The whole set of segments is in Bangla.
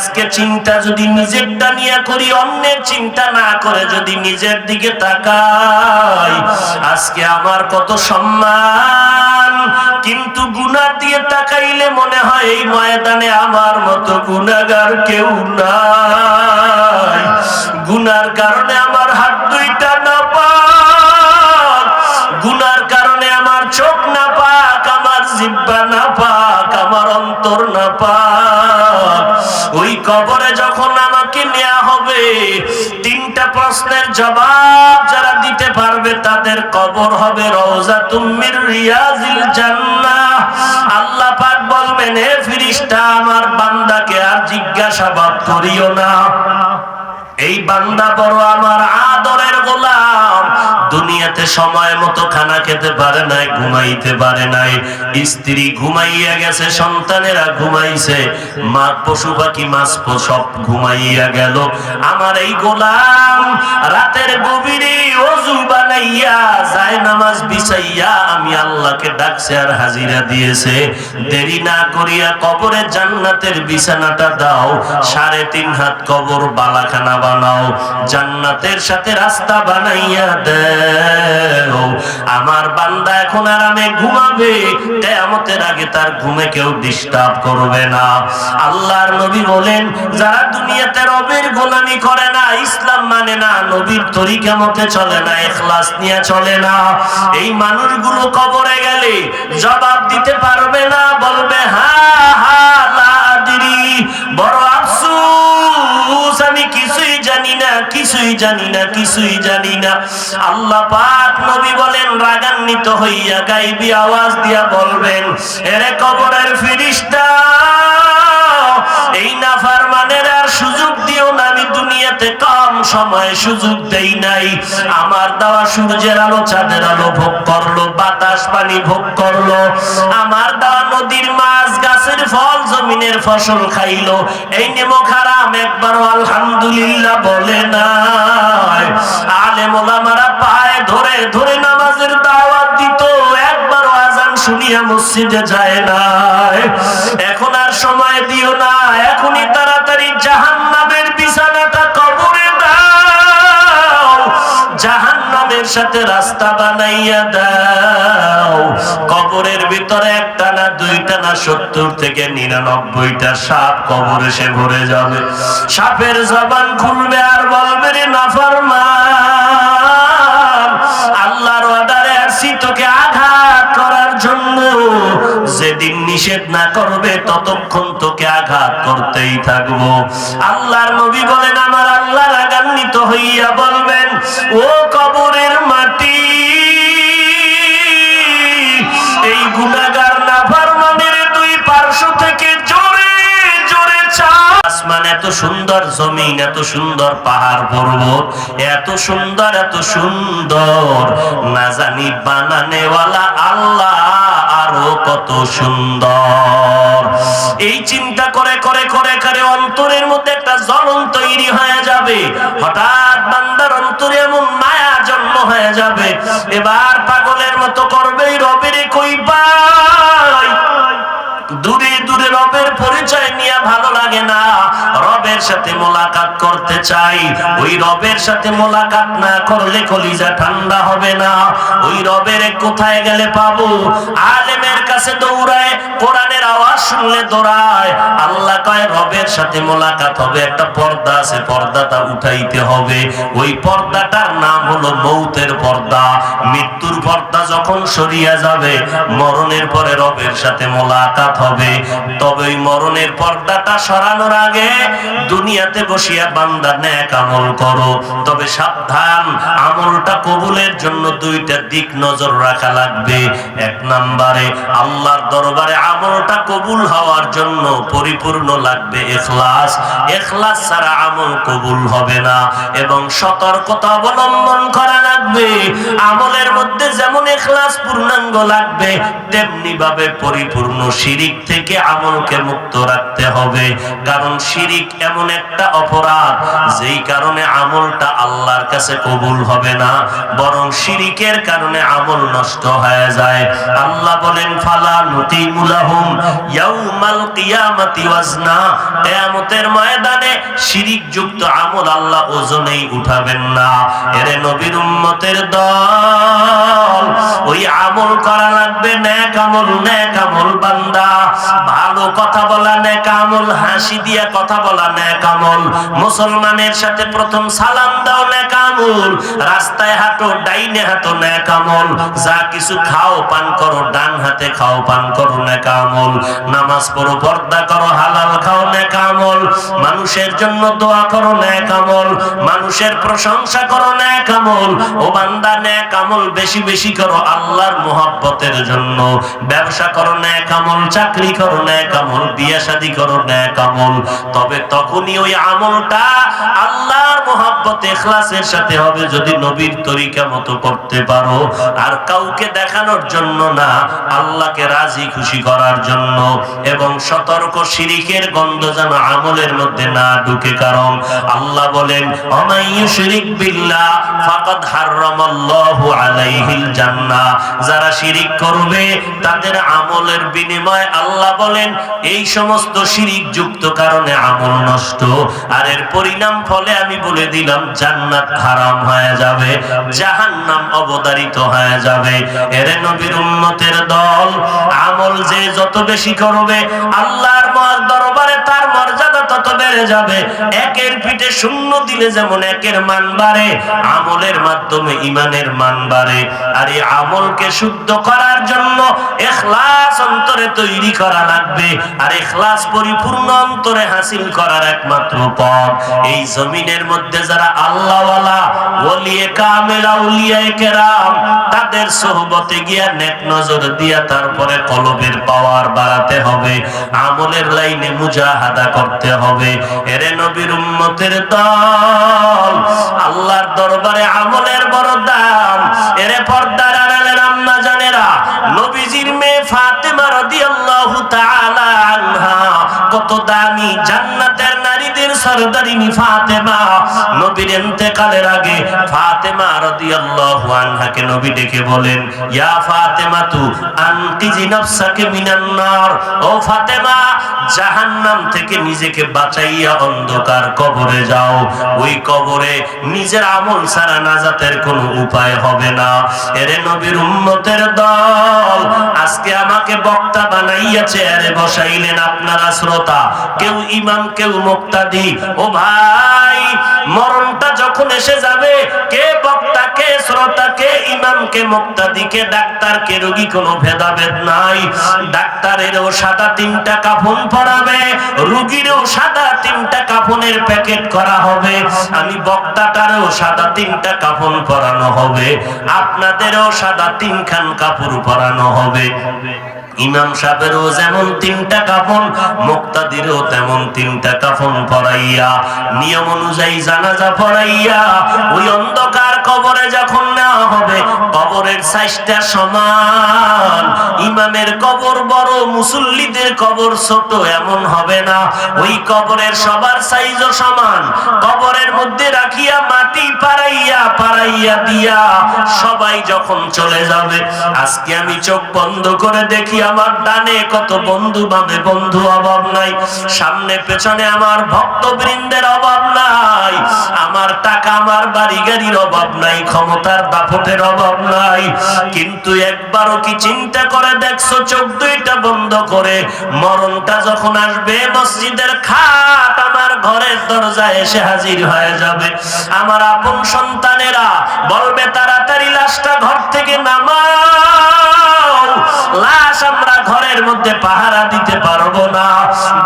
আজকে চিন্তা যদি নিজেরটা নিয়ে করি, অন্যের চিন্তা না করে যদি নিজের দিকে তাকাই, আজকে আমার কত সম্মান। কিন্তু গুনাহ দিয়ে তাকাইলে মনে হয় এই ময়দানে আমার মতো গুনাহগার কেউ নাই। গুনার কারণে আমার হাত দুইটা নাপাক, গুনার কারণে আমার চোখ নাপাক, আমার জিহ্বা নাপাক, আমার অন্তর নাপাক। ওই কবরে যখন আমাকে নেওয়া হবে, তিনটা প্রশ্নের জবাব যারা দিতে পারবে তাদের কবর হবে রওজাতুম মির রিয়াজিল জান্নাহ। আল্লাহ পাক বলবেন, হে ফেরেশতা, আমার বান্দাকে আর জিজ্ঞাসাবাদ করিও না। এই বান্দা বড় আমার আদরের গোলাম, দুনিয়াতে সময় মতো খানা খেতে পারে নাই, ঘুমাইতে পারে নাই, স্ত্রী ঘুমাইয়া গেছে, সন্তানেরা ঘুমাইছে, মা পশু পাখি মাছ সব ঘুমাইয়া গেল। আমার এই গোলাম রাতের গভীরে ওযু বানাইয়া যায় নামাজ বিছাইয়া আমি আল্লাহকে ডাকছে আর হাজিরা দিয়েছে। দেরি না করিয়া কবরে জান্নাতের বিছানাটা দাও, 3.5 হাত কবর বালাখানা বানাও, জান্নাতের সাথে রাস্তা বানাইয়া দাও। আমার বান্দা এখন আরামে ঘুমাবে, কিয়ামতের আগে তার ঘুমে কেউ ডিস্টার্ব করবে না। আল্লাহর নবী বলেন, যারা দুনিয়াতে রবের গোলামি করে না, ইসলাম মানে না, নবীর তরিকা মতে চলে না, ইখলাস নিয়ে চলে না, এই মানুষগুলো কবরে গেলে জবাব দিতে পারবে না, বলবে হা হা লা আদরি, বড় আফসোস, আমি কিছুই জানি না, কিছুই জানি না, কিছুই জানি না। আল্লাহ পাক নবী বলেন, রাগান্বিত হইয়া গায়বী আওয়াজ দিয়া বলবেন, এরে কবরের ফেরেশতা, এই নাফরমানের আর সুযোগ দিও না। আমি দুনিয়াতে কম সময় সুযোগ দেই নাই, আমার দেওয়া সূর্যের আলো চাঁদের আলো ভোগ করলো, বাতাস পানি ভোগ করলো, আমার দেওয়া নদীর মাছ গাছের ফল জমিনের ফসল খাইলো, এই নেমো খারাম একবারও আলহামদুলিল্লাহ বলে নাই। আলেম ওলামারা পায়ে ধরে ধরে নামাজের দাওয়াত দিত, একবারও আযান শুনিয়া মসজিদে যায় না। এখন আর সময় দিও না, এখনই তাড়াতাড়ি জাহান্নামের বিছানাটা কবরে দাও, জাহান্নামের সাথে রাস্তা বানাইয়া দাও। কবরের ভিতরে একটা না দুইটা না 70 থেকে 99টা সাপ কবরে এসে ভরে যাবে। সাপের জবান খুলবে আর বলবে, রে নাফরমান, আল্লাহর অর্ডারে আসি তোকে আঘাত করার জন্য, যেদিন নিষেধ না করবে ততক্ষণ তোকে আঘাত করতেই থাকবো। আল্লাহর নবী বলেন, আমার আল্লাহ রাগান্বিত হইয়া বলবেন, ও কবরের মাটি, এই গুনাহগার নাফরমানের দুই পার্শ্ব থেকে জোরে জোরে চাপ। আসমান এত সুন্দর, জমিন এত সুন্দর, পাহাড় পর্বত এত সুন্দর, এত সুন্দর, না জানি বানানেওয়ালা আল্লাহ আরো কত সুন্দর। এই চিন্তা করে করে করে করে অন্তরের মধ্যে একটা জ্বলন তৈরি হয়ে যাবে। হঠাৎ বান্দার অন্তরে এমন মায়া জন্ম হয়ে যাবে, এবার পাগলের মতো করবে, রবের কই পাই। দূরে দূরে রবের পরিচয় নিয়ে ভালো লাগে না, রবের সাথে মোলাকাত করতে চাই। ওই রবের সাথে মোলাকাত না করলে কলিজা ঠান্ডা হবে না। ওই রবের কোথায় গেলে পাবো? আলেমের কাছে দৌড়ায়, কোরআনের আওয়াজ শুনলে দৌড়ায়। আল্লাহ কয় রবের সাথে মোলাকাত হবে, একটা পর্দা আছে, পর্দাটা উঠাইতে হবে। ওই পর্দাটার নাম হলো মৌতের পর্দা। মৃত্যুর পর্দা যখন সরিয়া যাবে, মরণের পরে রবের সাথে মোলাকাত হবে। তবে ওই মরণের পর্দাটা সরানোর আগে দুনিয়াতে বসিয়া বান্দা নেক আমল করো। তবে সাবধান, আমলটা কবুলের জন্য দুইটা দিক নজর রাখা লাগবে। এক নম্বরে আল্লাহর দরবারে আমলটা কবুল হওয়ার জন্য পরিপূর্ণ লাগবে ইখলাস। ইখলাস ছাড়া আমল কবুল হবে না। এবং সতর্কতা অবলম্বন করা লাগবে। আমলের মধ্যে যেমন ইখলাস পূর্ণাঙ্গ লাগবে, তেমনি ভাবে পরিপূর্ণ শিরিক থেকে আমলকে মুক্ত রাখতে হবে। কারণ শিরিক এমন একটা অপরাধ যেই কারণে আমলটা আল্লাহর কাছে কবুল হবে না, বরং শিরিকের কারণে আমল নষ্ট হয়ে যায়। আল্লাহ বলেন, ফালা নুকিমু লাহুম ইয়াউমাল কিয়ামাতি ওয়াজনা, কিয়ামতের ময়দানে শিরিক যুক্ত আমল আল্লাহ ওজনেই উঠাবেন না। এরে নবীর উম্মতের দল, ওই আমল করা লাগবে নেক আমল। নেক আমল বান্দা, ভালো কথা বলা নেক আমল, হাসি দিয়া কথা বলা নেক আমল, মুসলমানের সাথে প্রথম সালাম দাও নেক আমল, রাস্তায় হাঁটো ডাইনে হাঁটো নেক আমল, যা কিছু খাও পান করো ডান হাতে খাও পান করো নেক আমল, নামাজ পড়ো পর্দা করো হালাল খাও নেক আমল, মানুষের জন্য দোয়া করো নেক আমল, মানুষের প্রশংসা করো নেক আমল। ও বান্দা নেক আমল বেশি বেশি করো আল্লাহর মুহাব্বতের জন্য। ব্যবসা করো নেক আমল, চাকরি করো নেক আমল, বিয়ে শাদী করো নেক আমল। তবে তখনই ওই আমলটা আল্লাহর মুহাব্বত ইখলাসের সাথে হবে যদি নবীর তরিকা মতো করতে পারো, আর কাউকে দেখানোর জন্য না, আল্লাহকে রাজি খুশি করার জন্য। এবং সতর্ক শিরিকের গন্ধ যেন আমলের মধ্যে না ঢুকে, কারণ আল্লাহ বলেন ওমাই ইউশরিক বিল্লাহ ফাকাদ হারামাল্লাহু আলাইহিল জান্নাহ, যারা শিরিক করবে তাদের আমলের বিনিময়ে আল্লাহ বলেন এই সমস্ত শিরিক যুক্ত কারণে আমল নষ্ট, আর এর পরিণাম ফলে আমি বলে দিলাম জান্নাত হারাম হয়ে যাবে, জাহান্নাম অবধারিত হয়ে যাবে। এর নবীর উম্মতের দল, আমল যে যত বেশি করবে আল্লাহর দরবারে তার মর্যাদা তত বেড়ে যাবে। একের পিঠে শূন্য দিলে যেমন একের মান বাড়ে, আমলের মাধ্যমে ঈমানের মান বাড়ে। আর এই আমলকে শুদ্ধ করার জন্য ইখলাস অন্তরে তৈরি করা লাগবে, আর ইখলাস পরিপূর্ণ অন্তরে হাসিল করার একমাত্র পথ এই জমিনের মধ্যে যারা আল্লাহওয়ালা ওলিয়ে কামেল আউলিয়ায়ে কেরাম তাদের সোহবতে গিয়া নেক নজর দিয়া তারপরে কলবের পাওয়ার বাড়াতে হবে, আমলের লাইনে মুজাহাদা করতে হবে। এরে নবীর উম্মতের দল, আল্লাহর দরবারে আমলের বড় দাম। এরে পর্দার আড়ালের আম্মা জানেরা, নবীজির মেয়ে ফাতেমা রাদিয়াল্লাহু তাআলা আনহা কত দামি, জান্নাতের নারীদের সরদারিনী ফাতেমা। নবীর ইন্তেকালের আগে ফাতেমা রাদিয়াল্লাহু আনহাকে নবী ডেকে বলেন, ইয়া ফাতেমাতু আনকিজি নাফসাকে মিনান নার, ও ফাতেমা জাহান্নাম থেকে নিজেকে বাঁচাইয়া অন্ধকার কবরে যাও। ওই কবরে নিজের আমল ছাড়া নাজাতের কোনো উপায় হবে না। এরে নবীর উম্মতের দল, আজকে আমাকে বক্তা বানাইয়া চেয়ারে বসাইলেন আপনারা শ্রোতা, কেউ ইমাম কেউ মুক্তাদি। ও ভাই, মরণটা যখন এসে যাবে, কে বক্তা কে শ্রোতা কে ইমাম কে মুক্তাদি কে ডাক্তার কে রোগী কোনো ভেদাভেদ নাই। ডাক্তারেরও সাদা 3টা কাফন পরাবে, রোগীরও সাদা 3টা কাফনের প্যাকেট করা হবে, আমি বক্তাটারও সাদা 3টা কাফন পরানো হবে, আপনাদেরও সাদা 3খান কাপড় পরানো হবে। ইমাম সাহেবেরও যেমন 3টা কাফন, মুক্তাদিরও তেমন 3টা কাফন পরাইয়া নিয়ম অনুযায়ী জানাজা পড়াইয়া ওই অন্ধকার কবরে যখন নেওয়া হবে, কবরের সাইজটা সমান। ইমামের কবর বড়, মুসল্লিদের কবর ছোট এমন হবে না, ওই কবরের সবার সাইজও সমান। কবরের মধ্যে রাখিয়া মাটি পাড়াইয়া পাড়াইয়া দিয়া সবাই যখন চলে যাবে, আজকে আমি চোখ বন্ধ করে দেখি আমার ডানে কত বন্ধু, বামে বন্ধু, অভাব নাই। সামনে পেছনে আমার ভক্তবৃন্দের অভাব নাই, আমার টাকা আমার বাড়ি গাড়ির অভাব নাই, ক্ষমতার দাপটের অভাব নাই। কিন্তু একবারও কি চিন্তা করে দেখছো, চোখ দুইটা বন্ধ করে মরণটা যখন আসবে, মসজিদের খাট আমার ঘরের দরজায় এসে হাজির হয়ে যাবে। আমার আপন সন্তানেরা বলবে তাড়াতাড়ি লাশটা ঘর থেকে নামাও, লাশ আমরা ঘরের মধ্যে পাহারা দিতে পারবো না।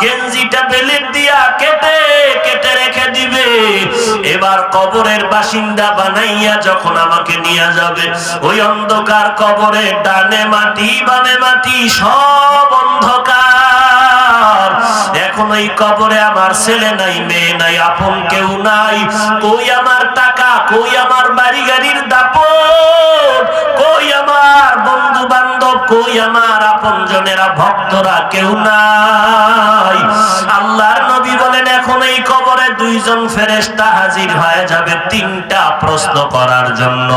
গেঞ্জিটা বেলেট দিয়া কেটে কেটে রেখে দিবে। এবার কবরের বাসিন্দা বানাইয়া যখন আমাকে নিয়ে যাবে, ওই অন্ধকার কবরে ডানে মাটি বামে মাটি সব অন্ধকার। এখন ওই কবরে আমার ছেলে নাই, মেয়ে নাই, আপন কেউ নাই। কই আমার টাকা, কই আমার বাড়ি গাড়ির দাপট, কই আমার বন্ধু বান্ধব, কই আমার আপনজনেরা ভক্তরা, কেউ নাই। আল্লাহর নবী বলেন এখন এই কবরে 2জন ফেরেশতা হাজির হয়ে যাবে 3টা প্রশ্ন করার জন্য।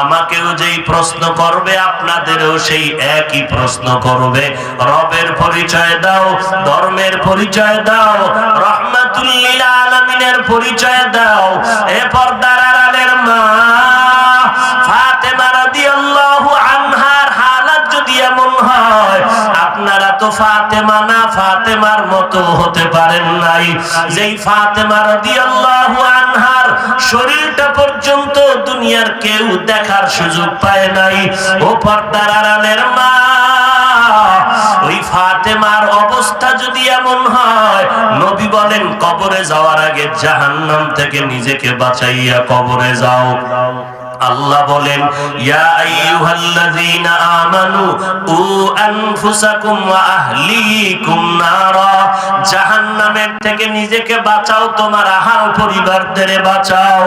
আমাকেও যেই প্রশ্ন করবে আপনাদেরও সেই একই প্রশ্ন করবে। রবের পরিচয় দাও, ধর্মের পরিচয় দাও, রহমাতুল লিল আলামিন পরিচয় দাও। এ পর্দার আড়ালের মা ফাতেমা রাদিয়াল্লাহু আনহার হালাত যদি এমন হয়, আপনারা তো ফাতেমা না, ফাতেমার মতো হতে পারেন নাই। যেই ফাতেমা রাদিয়াল্লাহু আনহার শরীরটা পর্যন্ত দুনিয়ার কেউ দেখার সুযোগ পায় নাই। ও পর্দার আড়ালের মা, ওই ফাতেমার অবস্থা যদি এমন হয়, নবী বলেন কবরে যাওয়ার আগে জাহান্নাম থেকে নিজেকে বাঁচাইয়া কবরে যাও। আল্লাহ বলেন ইয়া আইয়ুহাল্লাযীনা আমানু উ আনফুসাকুম ওয়া আহলিকুম নারা, জাহান্নামের থেকে নিজেকে বাঁচাও, তোমার আহাল পরিবারদের বাঁচাও।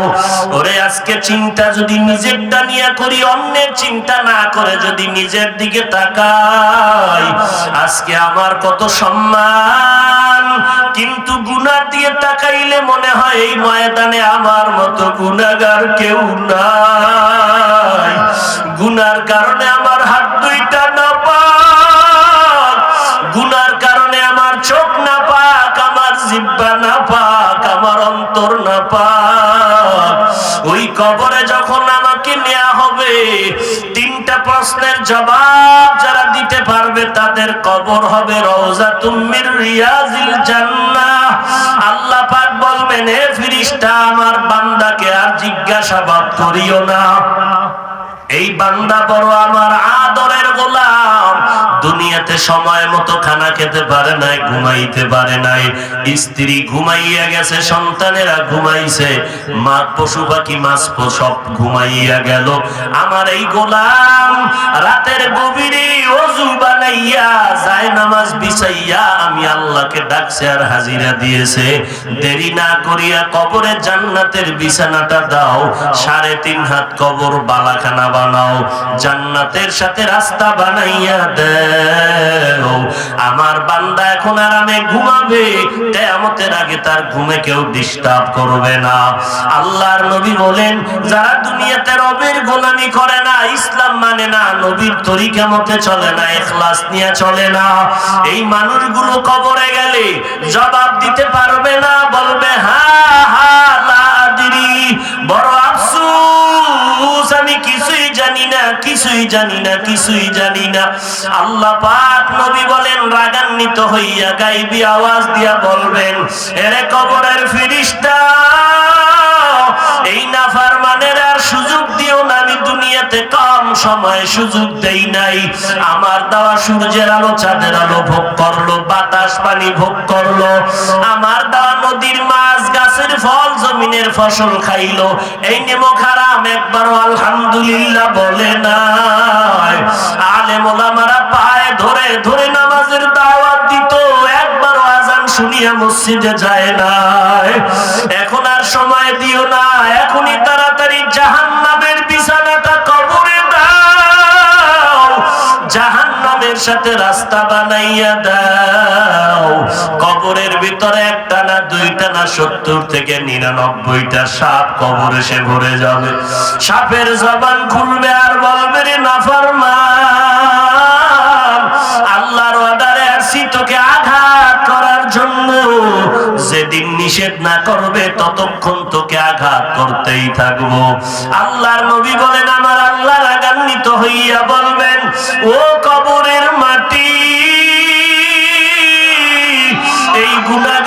ওরে আজকে চিন্তা যদি নিজেরটা নিয়ে করি, অন্যের চিন্তা না করে যদি নিজের দিকে তাকাই, আজকে আমার কত সম্মান, কিন্তু গুনাহ দিয়ে তাকাইলে মনে হয় এই ময়দানে আমার মতো গুনাহগার কেউ নাই। গুনার কারণে আমার হাত দুইটা নাপাক, গুনার কারণে আমার চোখ নাপাক, আমার জিহ্বা নাপাক, আমার অন্তর নাপাক। ওই কবরে যখন আমাকে নেওয়া হবে, তিনটা প্রশ্নের জবাব যারা দিতে পারবে তাদের কবর হবে রওজাতুম মির রিয়াজিল জান্নাহ। আল্লাহ পাক বলবেন, হে ফেরেশতা, আমার বান্দাকে আর জিজ্ঞাসাবাদ করিও না। এই বান্দা বড় আমার আদরের গোলাম, দুনিয়াতে সময় মতো খানা খেতে পারে নাই, ঘুমাইতে পারে নাই, স্ত্রী ঘুমাইয়া গেছে, সন্তানেরা ঘুমাইছে, মা পশু পাখি মাছ সব ঘুমাইয়া গেল। আমার এই গোলাম রাতের গভীরে ওযু বানাইয়া যায় নামাজ বিছাইয়া আমি আল্লাহকে ডাকছে আর হাজিরা দিয়েছে। দেরি না করিয়া কবরে জান্নাতের বিছানাটা দাও, 3.5 হাত কবর বালাখানা বানাও, জান্নাতের সাথে রাস্তা বানাইয়া দেও। আমার বান্দা এখন আরামে ঘুমাবে, কিয়ামতের আগে তার ঘুমে কেউ ডিস্টার্ব করবে না। আল্লাহর নবী বলেন, যারা দুনিয়াতে রবের গোলামি করে না, ইসলাম মানে না, নবীর তরিকা মতে চলে না, ইখলাস নিয়ে চলে না, এই মানুষগুলো কবরে গেলে জবাব দিতে পারবে না, বলবে হা হা লা আদরি, বড় আফসোস, আমি কিছুই জানি না, কিছুই জানি না, কিছুই জানি না। আল্লাহ পাক নবী বলেন, রাগান্বিত হইয়া গায়বী আওয়াজ দিয়া বলবেন, এরে কবরের ফেরেশতা, এই নাফরমানের আর সুযোগ দিও না। আমি দুনিয়াতে কম সময় সুযোগ দেই নাই, আমার দেওয়া সূর্যের আলো চাঁদের আলো ভোগ করলো, বাতাস পানি ভোগ করলো, আমার দেওয়া নদীর মাছ গাছের ফল জমিনের ফসল খাইলো, এই নেমক হারাম একবারও আলহামদুলিল্লাহ বলে নাই। আলেম ওলামারা পায়ে ধরে ধরে নামাজের দাওয়াত দিত, একবারও আযান শুনিয়া মসজিদে যায় না। এখন আর সময় দিও না, এখনই তাড়াতাড়ি জাহান্নামের বিছানাটা কবরে দাও, জাহান্নামের সাথে রাস্তা বানাইয়া দাও। কবরের ভিতরে একটা না, দুইটা না, 70 থেকে 99টা সাপ কবর এসে ভরে যাবে। সাপের জবান খুলবে আর বলবে, রে নাফরমান, আল্লাহর অর্ডারে আসি তোকে আঘাত করার জন্য, যেদিন নিষেধ না করবে ততক্ষণ তোকে আঘাত করতেই থাকবো। আল্লাহর নবী বলেন, আমার আল্লাহ রাগান্বিত হইয়া বলবেন, ও কবরের মাটি, এই গুনাহ